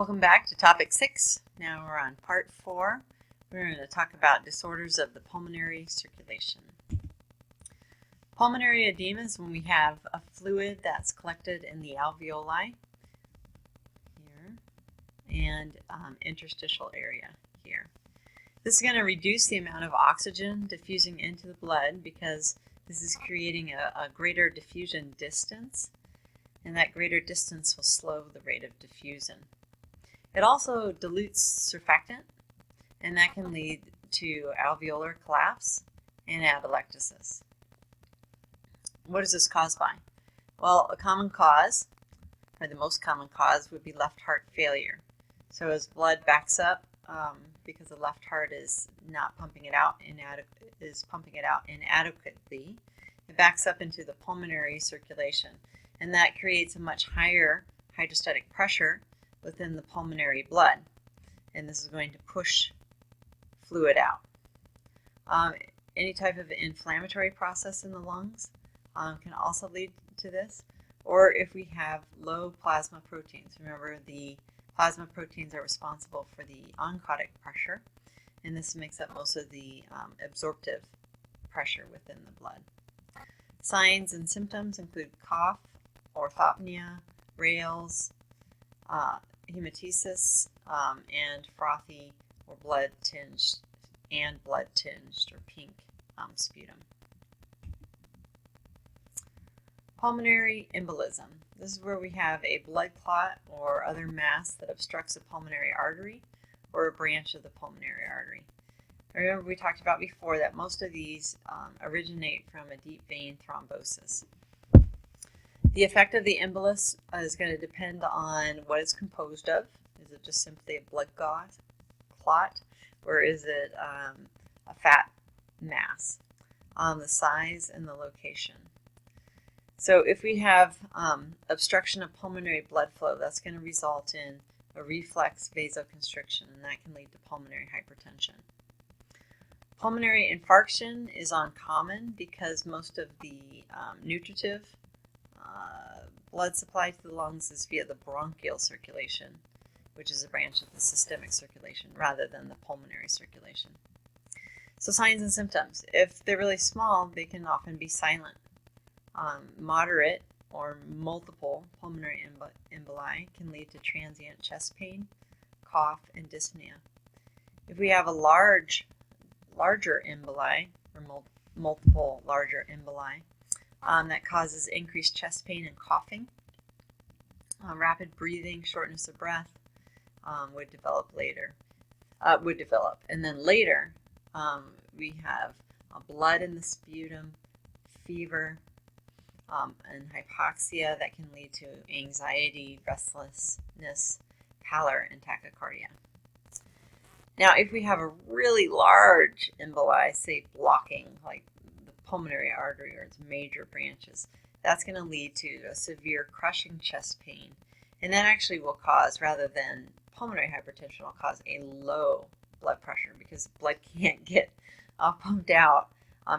Welcome back to topic 6. Now we're on part 4. We're going to talk about disorders of the pulmonary circulation. Pulmonary edema is when we have a fluid that's collected in the alveoli here and interstitial area here. This is going to reduce the amount of oxygen diffusing into the blood because this is creating a greater diffusion distance, and that greater distance will slow the rate of diffusion. It also dilutes surfactant, and that can lead to alveolar collapse and atelectasis. What is this caused by? Well, a common cause, or the most common cause, would be left heart failure. So as blood backs up, because the left heart is not pumping it out inadequately, it backs up into the pulmonary circulation, and that creates a much higher hydrostatic pressure within the pulmonary blood, and this is going to push fluid out. Any type of inflammatory process in the lungs can also lead to this, or if we have low plasma proteins. Remember, the plasma proteins are responsible for the oncotic pressure, and this makes up most of the absorptive pressure within the blood. Signs and symptoms include cough, orthopnea, rales, hematesis, and frothy or blood-tinged or pink sputum. Pulmonary embolism. This is where we have a blood clot or other mass that obstructs a pulmonary artery or a branch of the pulmonary artery. Remember, we talked about before that most of these originate from a deep vein thrombosis. The effect of the embolus is going to depend on what it's composed of. Is it just simply a blood clot, or is it a fat mass? The size and the location. So if we have obstruction of pulmonary blood flow, that's going to result in a reflex vasoconstriction, and that can lead to pulmonary hypertension. Pulmonary infarction is uncommon because most of the nutritive blood supply to the lungs is via the bronchial circulation, which is a branch of the systemic circulation rather than the pulmonary circulation. So signs and symptoms. If they're really small, they can often be silent. Moderate or multiple pulmonary emboli can lead to transient chest pain, cough, and dyspnea. If we have a larger emboli or multiple larger emboli, that causes increased chest pain and coughing. Rapid breathing, shortness of breath would develop, and then later we have blood in the sputum, fever, and hypoxia that can lead to anxiety, restlessness, pallor, and tachycardia. Now, if we have a really large emboli, say blocking, like the pulmonary artery or its major branches, that's going to lead to a severe crushing chest pain. And that actually will cause, rather than pulmonary hypertension, will cause a low blood pressure because blood can't get pumped out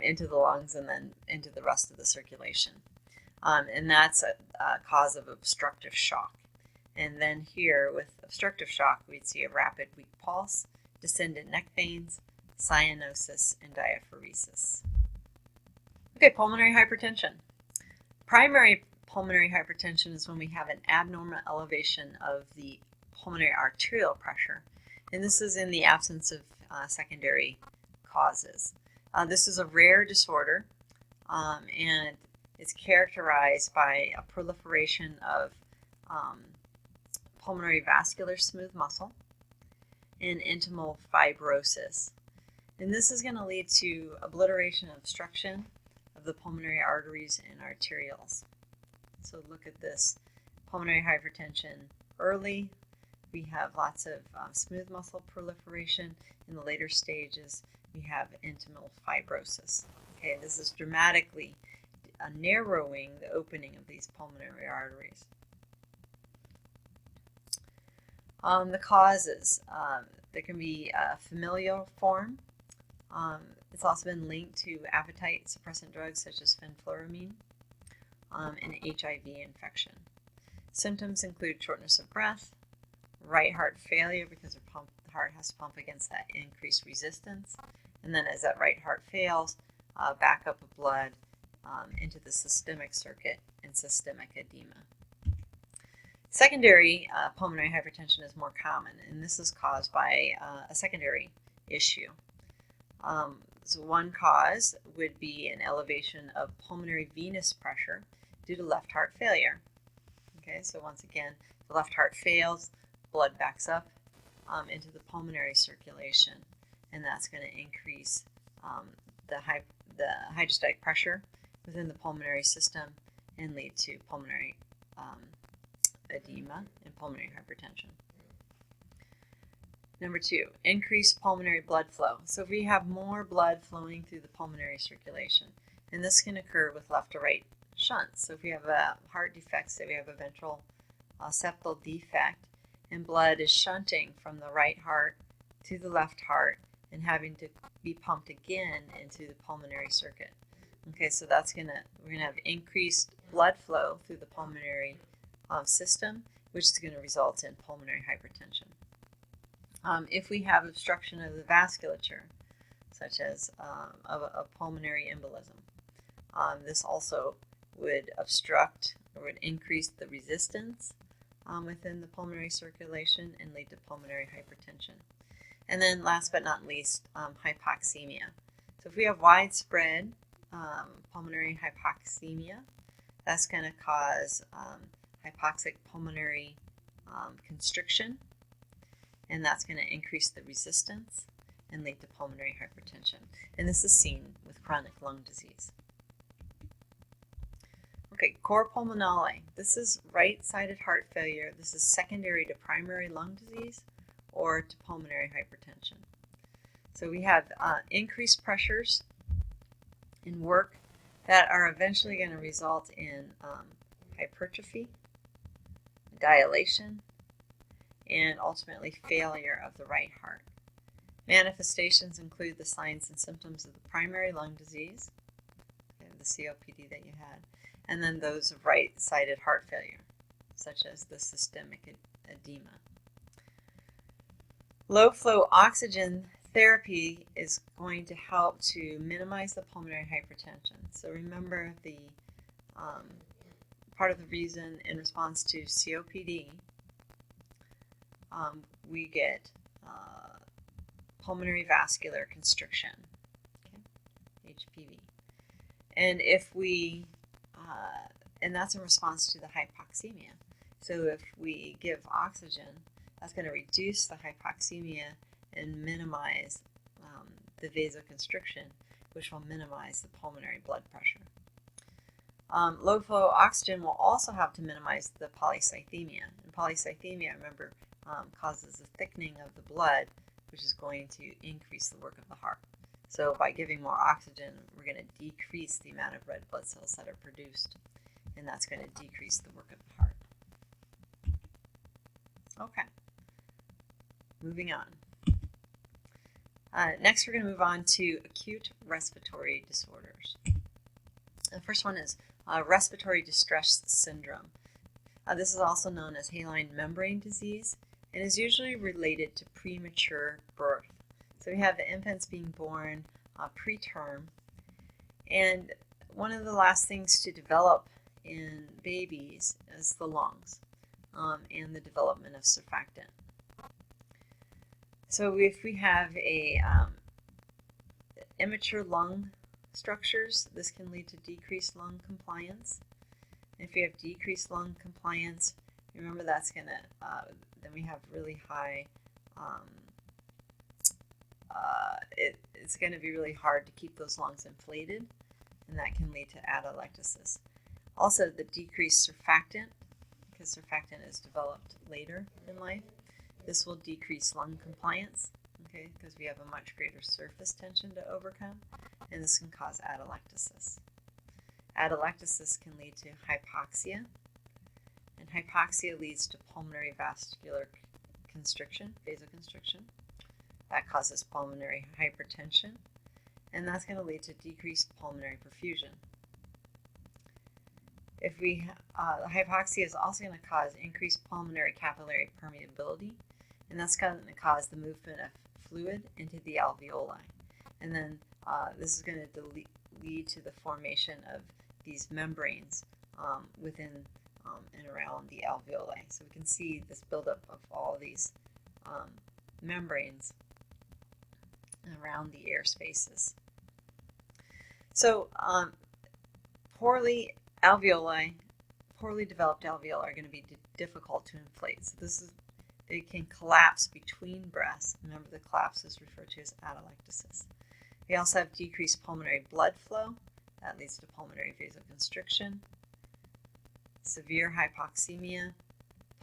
into the lungs and then into the rest of the circulation. And that's a cause of obstructive shock. And then here with obstructive shock, we'd see a rapid weak pulse, descendant neck veins, cyanosis, and diaphoresis. Okay, pulmonary hypertension. Primary pulmonary hypertension is when we have an abnormal elevation of the pulmonary arterial pressure, and this is in the absence of secondary causes. This is a rare disorder, and it's characterized by a proliferation of pulmonary vascular smooth muscle and intimal fibrosis. And this is going to lead to obliteration and obstruction of the pulmonary arteries and arterioles. So look at this. Pulmonary hypertension early. We have lots of smooth muscle proliferation. In the later stages, we have intimal fibrosis. Okay, this is dramatically narrowing the opening of these pulmonary arteries. The causes. There can be a familial form. It's also been linked to appetite suppressant drugs such as fenfluramine and HIV infection. Symptoms include shortness of breath, right heart failure because the heart has to pump against that increased resistance. And then as that right heart fails, backup of blood into the systemic circuit and systemic edema. Secondary pulmonary hypertension is more common, and this is caused by a secondary issue. So one cause would be an elevation of pulmonary venous pressure due to left heart failure. Okay, so once again, the left heart fails, blood backs up into the pulmonary circulation, and that's going to increase the hydrostatic pressure within the pulmonary system and lead to pulmonary edema and pulmonary hypertension. Number 2, increased pulmonary blood flow. So if we have more blood flowing through the pulmonary circulation, and this can occur with left to right shunts. So if we have a heart defect, say we have a ventral septal defect, and blood is shunting from the right heart to the left heart and having to be pumped again into the pulmonary circuit. Okay, so we're gonna have increased blood flow through the pulmonary system, which is going to result in pulmonary hypertension. If we have obstruction of the vasculature, such as a pulmonary embolism, this also would obstruct or would increase the resistance within the pulmonary circulation and lead to pulmonary hypertension. And then last but not least, hypoxemia. So if we have widespread pulmonary hypoxemia, that's going to cause hypoxic pulmonary constriction, and that's going to increase the resistance and lead to pulmonary hypertension. And this is seen with chronic lung disease. Okay, cor pulmonale. This is right-sided heart failure. This is secondary to primary lung disease or to pulmonary hypertension. So we have increased pressures in work that are eventually going to result in hypertrophy, dilation, and ultimately failure of the right heart. Manifestations include the signs and symptoms of the primary lung disease, the COPD that you had, and then those of right-sided heart failure, such as the systemic edema. Low-flow oxygen therapy is going to help to minimize the pulmonary hypertension. So remember, the part of the reason in response to COPD, we get pulmonary vascular constriction, okay? HPV. And if we, and that's in response to the hypoxemia. So if we give oxygen, that's going to reduce the hypoxemia and minimize the vasoconstriction, which will minimize the pulmonary blood pressure. Low flow oxygen will also have to minimize the polycythemia. And polycythemia, remember, causes a thickening of the blood, which is going to increase the work of the heart. So by giving more oxygen, we're going to decrease the amount of red blood cells that are produced, and that's going to decrease the work of the heart. Okay, moving on. Next, we're going to move on to acute respiratory disorders. The first one is respiratory distress syndrome. This is also known as haline membrane disease and is usually related to premature birth. So we have the infants being born preterm, and one of the last things to develop in babies is the lungs and the development of surfactant. So if we have a immature lung structures, this can lead to decreased lung compliance. If you have decreased lung compliance, remember that's going to, then we have really high, it's going to be really hard to keep those lungs inflated, and that can lead to atelectasis. Also, the decreased surfactant, because surfactant is developed later in life, this will decrease lung compliance, okay, because we have a much greater surface tension to overcome, and this can cause atelectasis. Atelectasis can lead to hypoxia, and hypoxia leads to pulmonary vascular constriction, vasoconstriction. That causes pulmonary hypertension, and that's going to lead to decreased pulmonary perfusion. If we hypoxia is also going to cause increased pulmonary capillary permeability, and that's going to cause the movement of fluid into the alveoli. And then this is going to lead to the formation of these membranes within and around the alveoli. So we can see this buildup of all these membranes around the air spaces. So poorly developed alveoli are going to be difficult to inflate. So they can collapse between breaths. Remember, the collapse is referred to as atelectasis. We also have decreased pulmonary blood flow. That leads to pulmonary vasoconstriction, severe hypoxemia,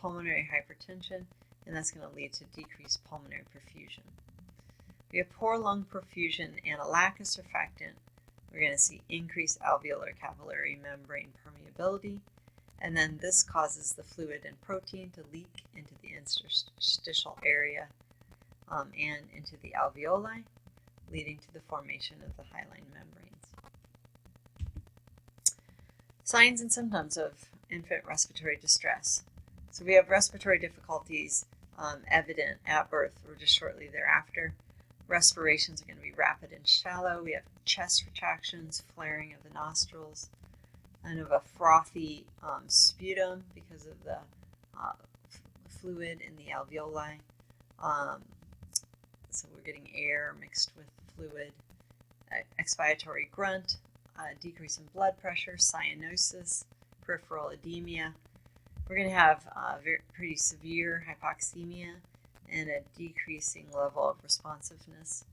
pulmonary hypertension, and that's going to lead to decreased pulmonary perfusion. We have poor lung perfusion and a lack of surfactant. We're going to see increased alveolar capillary membrane permeability, and then this causes the fluid and protein to leak into the interstitial area and into the alveoli, leading to the formation of the hyaline membranes. Signs and symptoms of infant respiratory distress. So we have respiratory difficulties evident at birth or just shortly thereafter. Respirations are going to be rapid and shallow. We have chest retractions, flaring of the nostrils, kind of a frothy sputum because of the fluid in the alveoli. So we're getting air mixed with fluid, expiratory grunt, decrease in blood pressure, cyanosis, peripheral edema. We're going to have pretty severe hypoxemia and a decreasing level of responsiveness.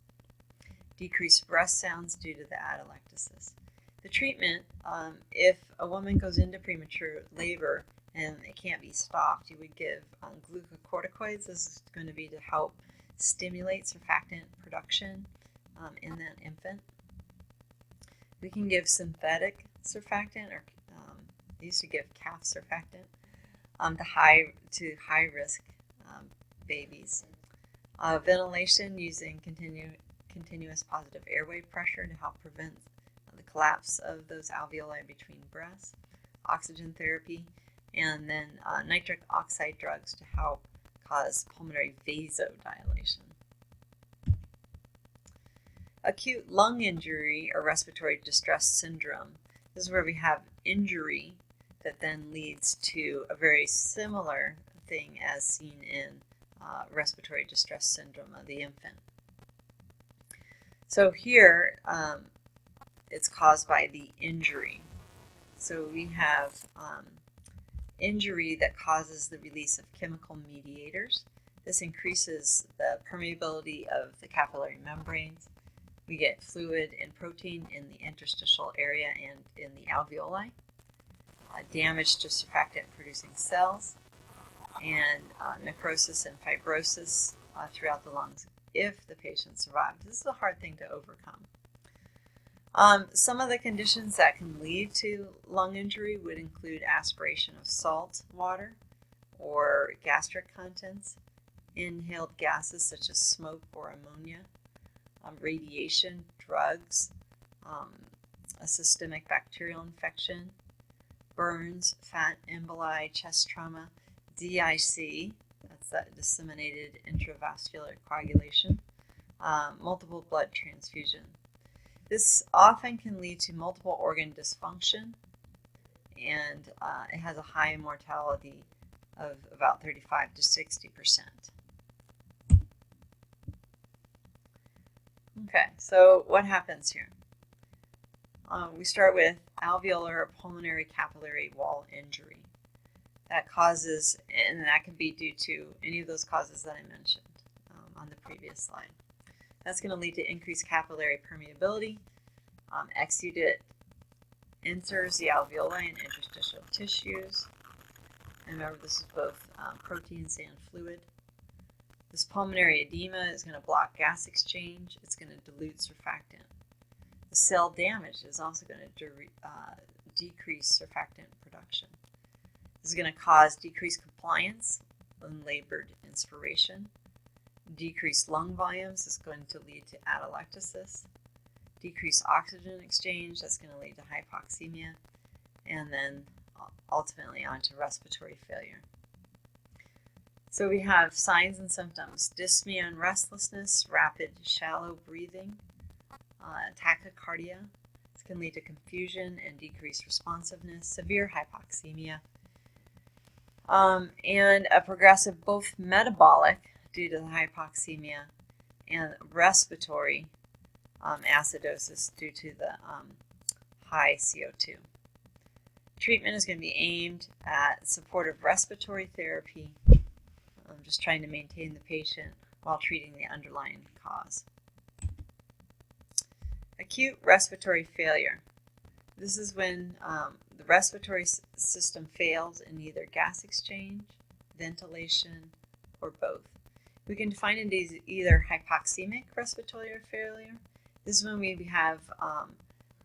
Decreased breath sounds due to the atelectasis. The treatment, if a woman goes into premature labor and it can't be stopped, you would give glucocorticoids. This is going to be to help stimulate surfactant production in that infant. We can give synthetic surfactant, or they used to give calf surfactant to high risk babies. Ventilation using continuous positive airway pressure to help prevent the collapse of those alveoli between breaths. Oxygen therapy, and then nitric oxide drugs to help cause pulmonary vasodilation. Acute lung injury or respiratory distress syndrome. This is where we have injury that then leads to a very similar thing as seen in respiratory distress syndrome of the infant. So here it's caused by the injury. So we have injury that causes the release of chemical mediators. This increases the permeability of the capillary membranes. We get fluid and protein in the interstitial area and in the alveoli. Damage to surfactant producing cells, and necrosis and fibrosis throughout the lungs if the patient survives. This is a hard thing to overcome. Some of the conditions that can lead to lung injury would include aspiration of salt water or gastric contents, inhaled gases such as smoke or ammonia, radiation, drugs, a systemic bacterial infection, burns, fat emboli, chest trauma, DIC, that's that disseminated intravascular coagulation, multiple blood transfusion. This often can lead to multiple organ dysfunction, and it has a high mortality of about 35 to 60%. Okay, so what happens here? We start with alveolar or pulmonary capillary wall injury. That causes, and that can be due to any of those causes that I mentioned on the previous slide. That's going to lead to increased capillary permeability. Exudate enters the alveoli and interstitial tissues. And remember, this is both proteins and fluid. This pulmonary edema is going to block gas exchange. It's going to dilute surfactant. The cell damage is also going to decrease surfactant production. This is going to cause decreased compliance in labored inspiration. Decreased lung volumes is going to lead to atelectasis. Decreased oxygen exchange, that's going to lead to hypoxemia. And then ultimately onto respiratory failure. So we have signs and symptoms: dyspnea and restlessness, rapid shallow breathing, tachycardia. This can lead to confusion and decreased responsiveness, severe hypoxemia, and a progressive both metabolic due to the hypoxemia and respiratory acidosis due to the high CO2. Treatment is going to be aimed at supportive respiratory therapy, just trying to maintain the patient while treating the underlying cause. Acute respiratory failure. This is when the respiratory system fails in either gas exchange, ventilation, or both. We can define it as either hypoxemic respiratory failure. This is when we have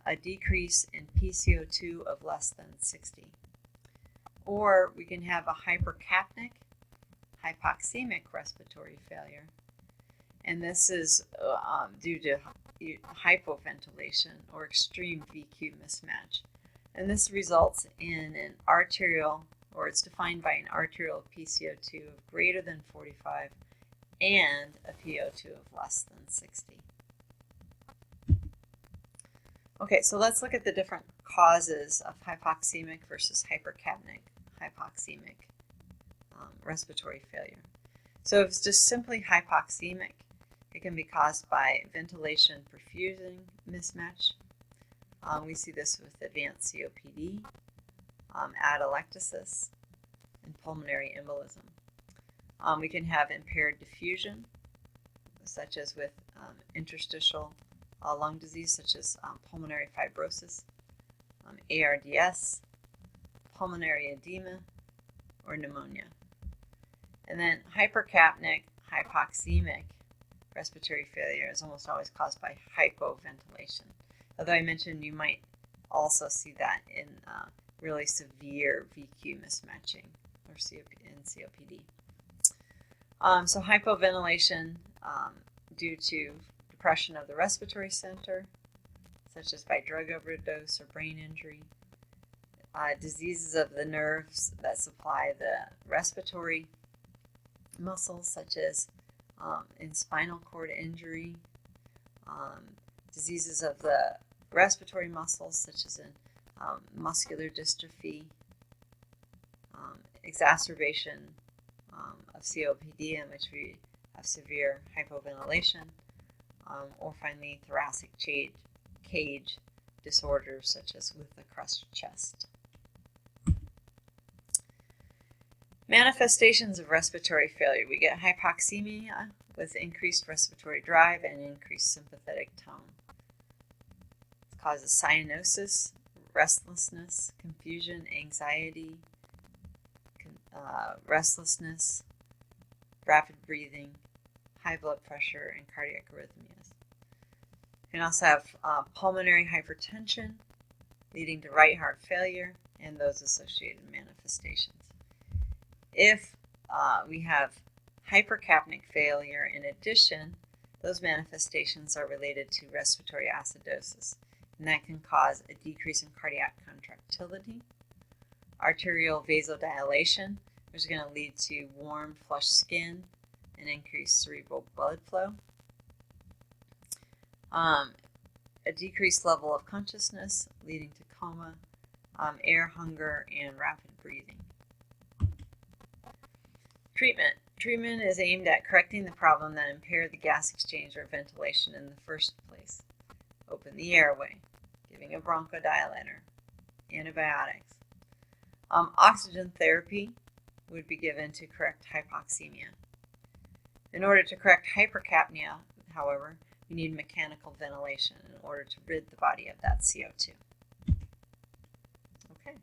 a decrease in PCO2 of less than 60. Or we can have a hypercapnic, hypoxemic respiratory failure. And this is due to hypoventilation or extreme VQ mismatch. And this results in an arterial, or it's defined by an arterial PCO2 of greater than 45 and a PO2 of less than 60. Okay, so let's look at the different causes of hypoxemic versus hypercapnic hypoxemic respiratory failure. So if it's just simply hypoxemic, it can be caused by ventilation perfusion mismatch. We see this with advanced COPD, atelectasis, and pulmonary embolism. We can have impaired diffusion, such as with interstitial lung disease, such as pulmonary fibrosis, ARDS, pulmonary edema, or pneumonia. And then hypercapnic hypoxemic respiratory failure is almost always caused by hypoventilation. Although I mentioned you might also see that in really severe VQ mismatching or in COPD. So hypoventilation due to depression of the respiratory center, such as by drug overdose or brain injury, diseases of the nerves that supply the respiratory muscles, such as in spinal cord injury, diseases of the respiratory muscles, such as in muscular dystrophy, exacerbation of COPD in which we have severe hypoventilation, or finally thoracic cage disorders such as with the crushed chest. Manifestations of respiratory failure. We get hypoxemia with increased respiratory drive and increased sympathetic tone. It causes cyanosis, restlessness, confusion, anxiety, restlessness, rapid breathing, high blood pressure, and cardiac arrhythmias. You can also have pulmonary hypertension leading to right heart failure and those associated manifestations. If we have hypercapnic failure in addition, those manifestations are related to respiratory acidosis, and that can cause a decrease in cardiac contractility, arterial vasodilation, which is going to lead to warm, flushed skin and increased cerebral blood flow, a decreased level of consciousness leading to coma, air hunger, and rapid breathing. Treatment is aimed at correcting the problem that impaired the gas exchange or ventilation in the first place. Open the airway, giving a bronchodilator, antibiotics. Oxygen therapy would be given to correct hypoxemia. In order to correct hypercapnia, however, we need mechanical ventilation in order to rid the body of that CO2. Okay.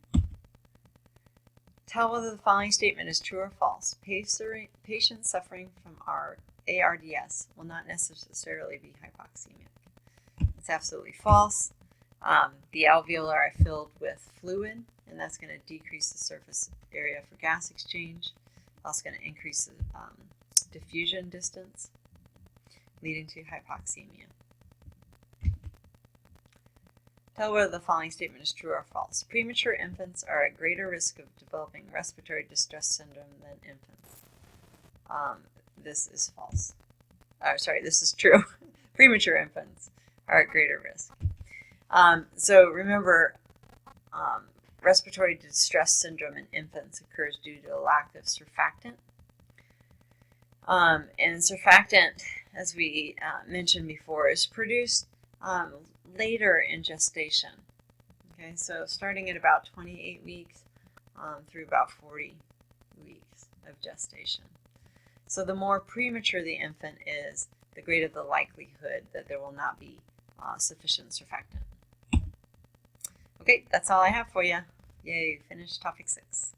Tell whether the following statement is true or false. Patients suffering from ARDS will not necessarily be hypoxemic. It's absolutely false. The alveoli are filled with fluid, and that's going to decrease the surface area for gas exchange. Also going to increase the diffusion distance, leading to hypoxemia. Tell whether the following statement is true or false. Premature infants are at greater risk of developing respiratory distress syndrome than infants. This is false. This is true. Premature infants are at greater risk. So remember, respiratory distress syndrome in infants occurs due to a lack of surfactant. And surfactant, as we mentioned before, is produced later in gestation. Okay, so starting at about 28 weeks through about 40 weeks of gestation. So the more premature the infant is, the greater the likelihood that there will not be sufficient surfactant. Okay, that's all I have for you. Yay, finished topic 6.